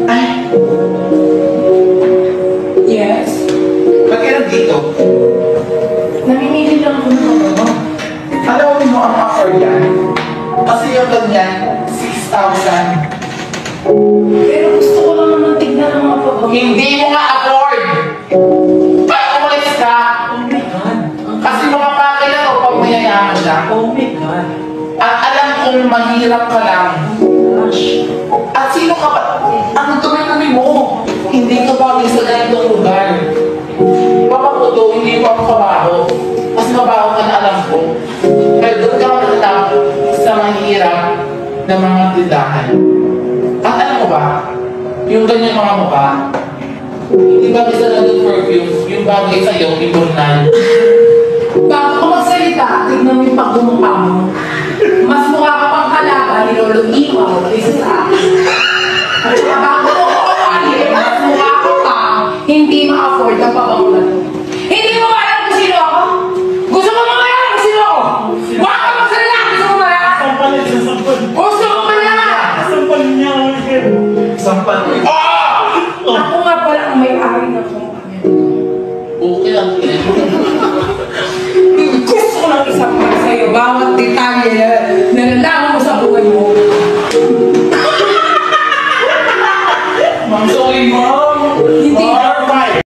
Ay! Yes? Ba't ka nandito? Namimili lang ako ng ano. Alam mo ang afford yan? Kasi yung ganyan, 6,000. Pero gusto ko lang naman tignan ang mga pabago. Hindi mo nga afford! Pag umalis ka, Oh my God. kasi makapakil na to pag mayayaman lang. Oh my God. At alam kong mahirap ka lang. Gosh. At sino ka ba? Ang dumi-dumi mo. Hindi ka bagay sa ganitong lugar. Papakuto, hindi pa ako kabaho. Mas mabaho ka na alam ko. Kaya doon ka matatap sa mahirap na mga tindahan. At alam mo ba, yung ganyan mga mukha, hindi bagay sa ganitong perfume, yung bagay sa'yo, ibornan. Bago ka magsalita, tignan mo yung pagmumukha mo. Mas mukha ka pang kalaban ni Lolo Iwaw kaysa sa akin. At saka bago ko kumain, mas mukha ko pang hindi ma-afford ang pabango na to. Hindi mo ba alam kung sino ako? Gusto mo mamaya kung sino ako? Huwag ka magsalita! Gusto mo mamaya? Sampalin sa sampal. Gusto mo mamaya? Sampalin niya ako again. Sampal. Ako nga pala ang may-ari ng kumpanya. Okay lang. Gusto ko lang isampal sa'yo bawat detalye na nalaman mo sa buhay mo. Ma'am, sorry, ma'am. Hindi. Alright.